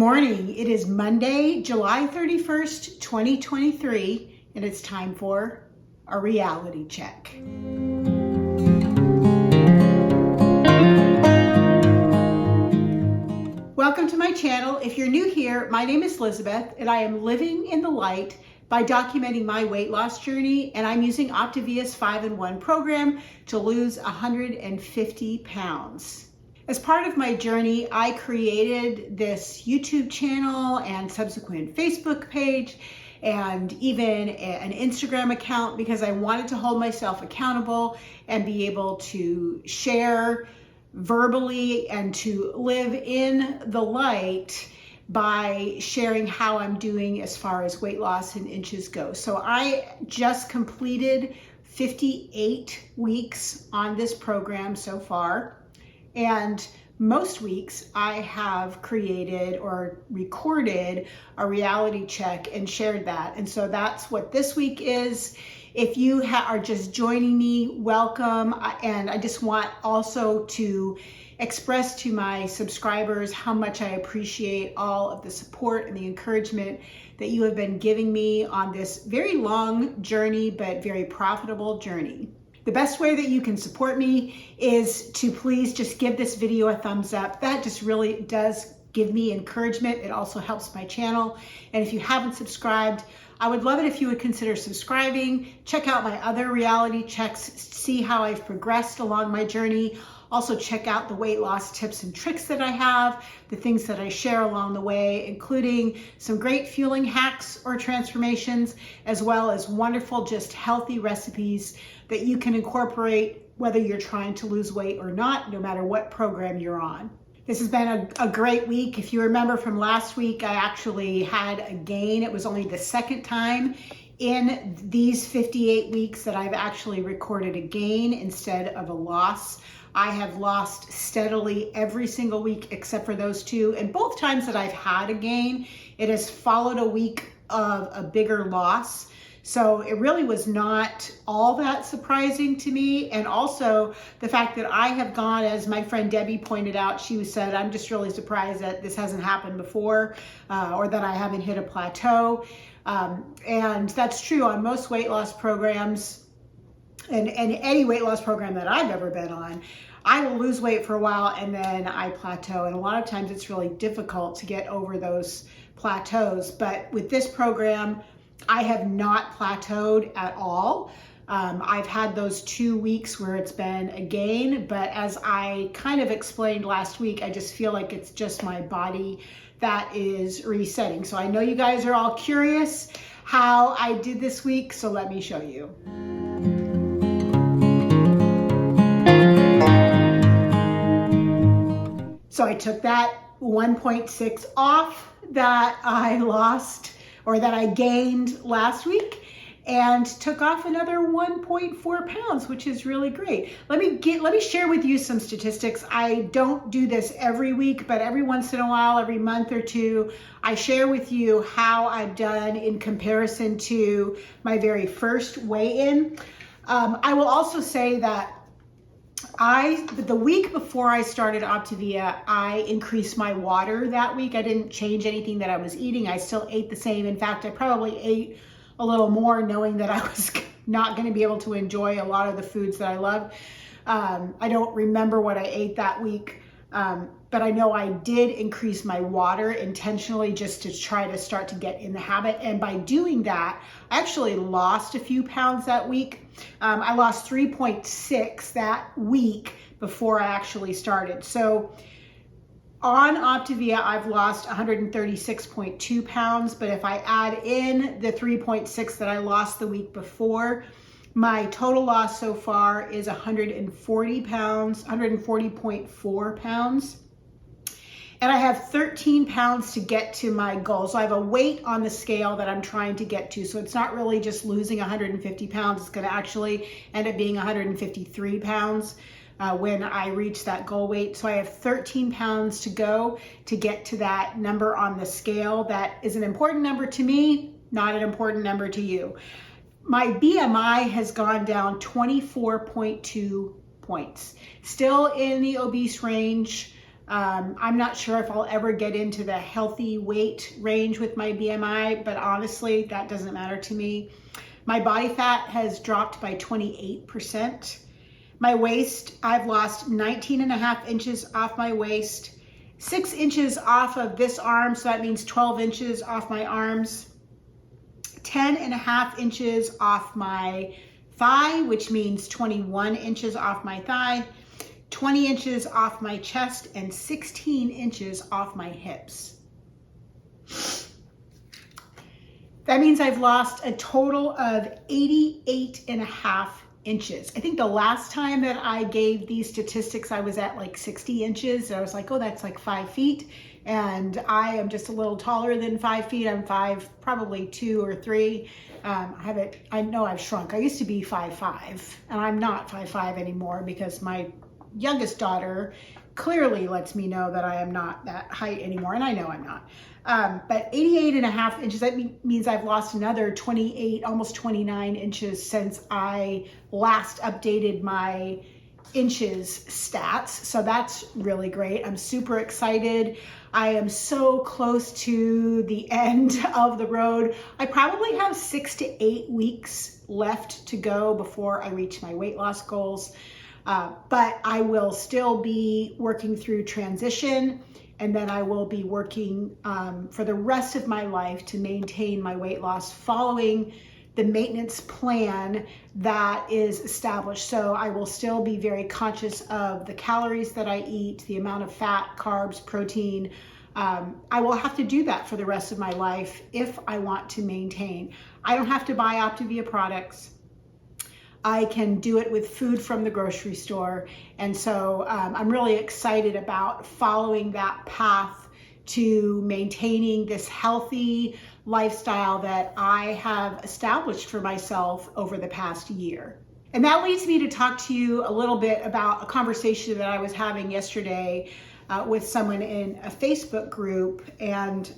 morning. It is Monday, July 31st, 2023, and it's time for a reality check. Welcome to my channel. If you're new here, my name is Lizabeth, and I am living in the light by documenting my weight loss journey, and I'm using Optavia's 5-in-1 program to lose 150 pounds. As part of my journey, I created this YouTube channel and subsequent Facebook page and even an Instagram account because I wanted to hold myself accountable and be able to share verbally and to live in the light by sharing how I'm doing as far as weight loss in inches go. So I just completed 58 weeks on this program so far. And most weeks I have created or recorded a reality check and shared that. And so that's what this week is. If you are just joining me, welcome. And I just want also to express to my subscribers how much I appreciate all of the support and the encouragement that you have been giving me on this very long journey, but very profitable journey. The best way that you can support me is to please just give this video a thumbs up. That just really does give me encouragement. It also helps my channel. And if you haven't subscribed, I would love it if you would consider subscribing. Check out my other reality checks, see how I've progressed along my journey. Also check out the weight loss tips and tricks that I have, the things that I share along the way, including some great fueling hacks or transformations, as well as wonderful, just healthy recipes that you can incorporate whether you're trying to lose weight or not, no matter what program you're on. This has been a great week. If you remember from last week, I actually had a gain. It was only the second time in these 58 weeks that I've actually recorded a gain instead of a loss. I have lost steadily every single week except for those two. And both times that I've had a gain, it has followed a week of a bigger loss. So it really was not all that surprising to me. And also the fact that I have gone, as my friend Debbie pointed out, she said, I'm just really surprised that this hasn't happened before or that I haven't hit a plateau. And that's true on most weight loss programs and any weight loss program that I've ever been on. I will lose weight for a while and then I plateau. And a lot of times it's really difficult to get over those plateaus. But with this program, I have not plateaued at all. I've had those 2 weeks where it's been a gain, but as I kind of explained last week, I just feel like it's just my body that is resetting. So I know you guys are all curious how I did this week, so let me show you. So I took that 1.6 off that I lost or that I gained last week and took off another 1.4 pounds, which is really great. Let me share with you some statistics. I don't do this every week, but every once in a while, every month or two, I share with you how I've done in comparison to my very first weigh-in. I will also say that the week before I started Optavia, I increased my water that week. I didn't change anything that I was eating. I still ate the same. In fact, I probably ate a little more knowing that I was not going to be able to enjoy a lot of the foods that I love. I don't remember what I ate that week, but I know I did increase my water intentionally just to try to start to get in the habit. And by doing that, I actually lost a few pounds that week. I lost 3.6 that week before I actually started. So on Optavia, I've lost 136.2 pounds, but if I add in the 3.6 that I lost the week before, my total loss so far is 140 pounds, 140.4 pounds. And I have 13 pounds to get to my goal. So I have a weight on the scale that I'm trying to get to. So it's not really just losing 150 pounds. It's going to actually end up being 153 pounds when I reach that goal weight. So I have 13 pounds to go to get to that number on the scale. That is an important number to me, not an important number to you. My BMI has gone down 24.2 points. Still in the obese range. I'm not sure if I'll ever get into the healthy weight range with my BMI, but honestly, that doesn't matter to me. My body fat has dropped by 28%. My waist, I've lost 19.5 inches off my waist, 6 inches off of this arm, so that means 12 inches off my arms, 10.5 inches off my thigh, which means 21 inches off my thigh, 20 inches off my chest, and 16 inches off my hips. That means I've lost a total of 88.5 inches. I think the last time that I gave these statistics, I was at like 60 inches. I was like, oh, that's like 5 feet. And I am just a little taller than 5 feet. I'm probably 2 or 3. I know I've shrunk. I used to be 5'5", and I'm not 5'5" anymore because my youngest daughter clearly lets me know that I am not that height anymore, and I know I'm not. But 88.5 inches, that means I've lost another 28, almost 29 inches since I last updated my inches stats. So that's really great. I'm super excited. I am so close to the end of the road. I probably have 6 to 8 weeks left to go before I reach my weight loss goals. But I will still be working through transition, and then I will be working for the rest of my life to maintain my weight loss following the maintenance plan that is established. So I will still be very conscious of the calories that I eat, the amount of fat, carbs, protein. I will have to do that for the rest of my life if I want to maintain. I don't have to buy Optavia products. I can do it with food from the grocery store. And so I'm really excited about following that path to maintaining this healthy lifestyle that I have established for myself over the past year. And that leads me to talk to you a little bit about a conversation that I was having yesterday with someone in a Facebook group. And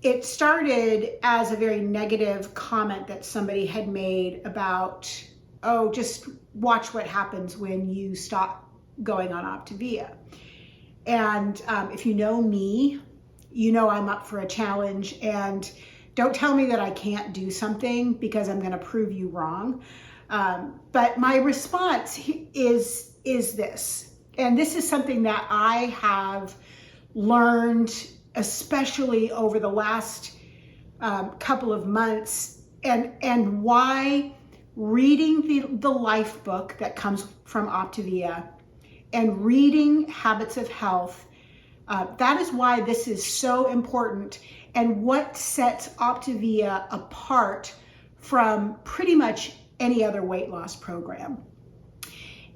it started as a very negative comment that somebody had made about, oh, just watch what happens when you stop going on Optavia. And if you know me, you know I'm up for a challenge, and don't tell me that I can't do something because I'm going to prove you wrong. But my response is this, and this is something that I have learned especially over the last couple of months, and why reading the life book that comes from Optavia and reading Habits of Health, that is why this is so important, and what sets Optavia apart from pretty much any other weight loss program.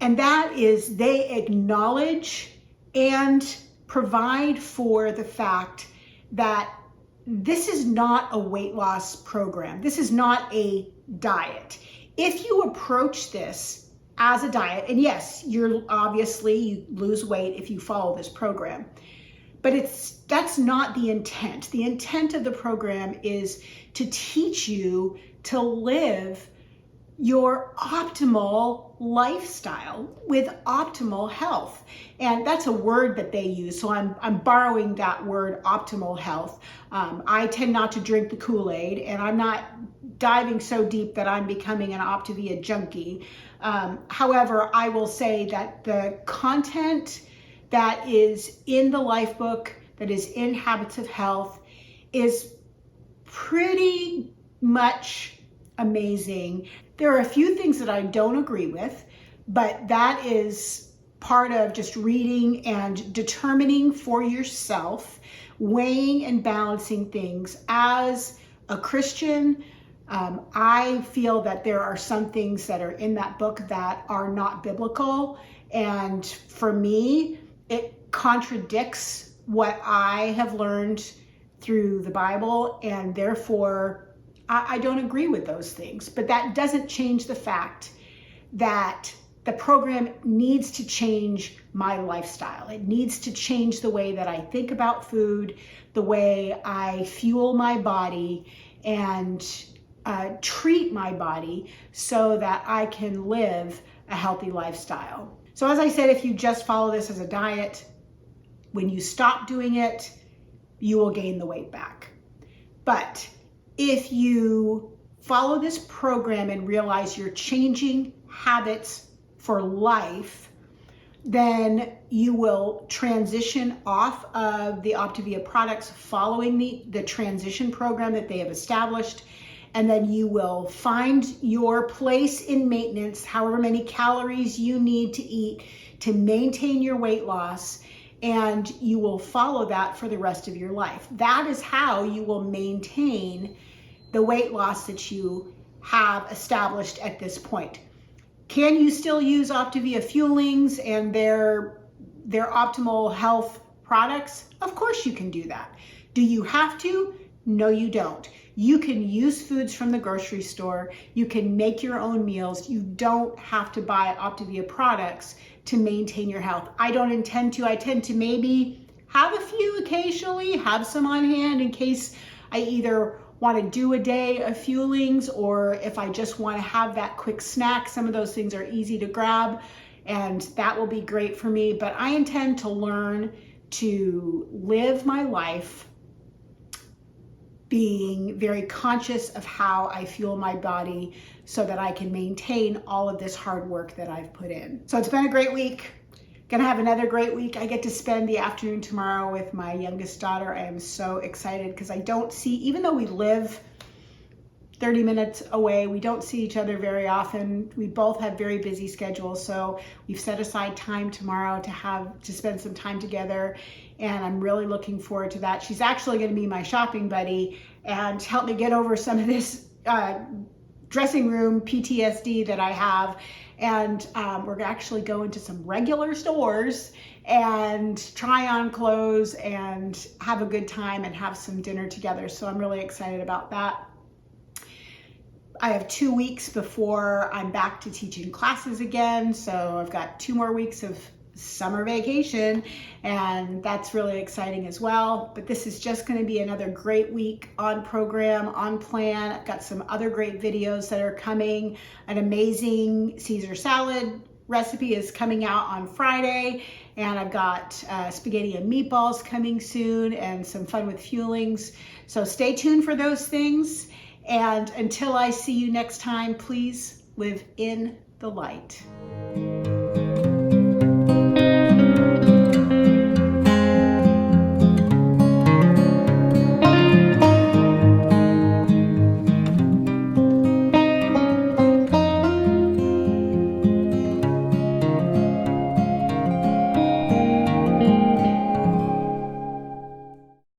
And that is they acknowledge and provide for the fact that this is not a weight loss program. This is not a diet. If you approach this as a diet, and yes, you lose weight if you follow this program, but that's not the intent. The intent of the program is to teach you to live your optimal lifestyle with optimal health. And that's a word that they use. So I'm borrowing that word, optimal health. I tend not to drink the Kool-Aid, and I'm not diving so deep that I'm becoming an Optavia junkie. However, I will say that the content that is in the life book, that is in Habits of Health, is pretty much amazing. There are a few things that I don't agree with, but that is part of just reading and determining for yourself, weighing and balancing things. As a Christian, I feel that there are some things that are in that book that are not biblical. And for me, it contradicts what I have learned through the Bible, and therefore I don't agree with those things. But that doesn't change the fact that the program needs to change my lifestyle. It needs to change the way that I think about food, the way I fuel my body and treat my body so that I can live a healthy lifestyle. So as I said, if you just follow this as a diet, when you stop doing it, you will gain the weight back. But if you follow this program and realize you're changing habits for life, then you will transition off of the Optavia products following the transition program that they have established. And then you will find your place in maintenance, however many calories you need to eat to maintain your weight loss. And you will follow that for the rest of your life. That is how you will maintain the weight loss that you have established at this point. Can you still use Optavia Fuelings and their optimal health products? Of course you can do that. Do you have to? No, you don't. You can use foods from the grocery store. You can make your own meals. You don't have to buy Optavia products to maintain your health. I don't intend to. I tend to maybe have a few occasionally, have some on hand in case I either want to do a day of Fuelings, or if I just want to have that quick snack. Some of those things are easy to grab, and that will be great for me. But I intend to learn to live my life being very conscious of how I fuel my body so that I can maintain all of this hard work that I've put in. So it's been a great week. Gonna have another great week. I get to spend the afternoon tomorrow with my youngest daughter. I am so excited because I don't see, even though we live 30 minutes away, we don't see each other very often. We both have very busy schedules. So we've set aside time tomorrow to spend some time together. And I'm really looking forward to that. She's actually gonna be my shopping buddy and help me get over some of this dressing room PTSD that I have. And we're actually going to some regular stores and try on clothes and have a good time and have some dinner together. So I'm really excited about that. I have 2 weeks before I'm back to teaching classes again. So I've got 2 more weeks of summer vacation, and that's really exciting as well. But this is just going to be another great week on program, on plan. I've got some other great videos that are coming. An amazing Caesar salad recipe is coming out on Friday, and I've got spaghetti and meatballs coming soon, and some fun with Fuelings. So stay tuned for those things, and until I see you next time, please live in the light.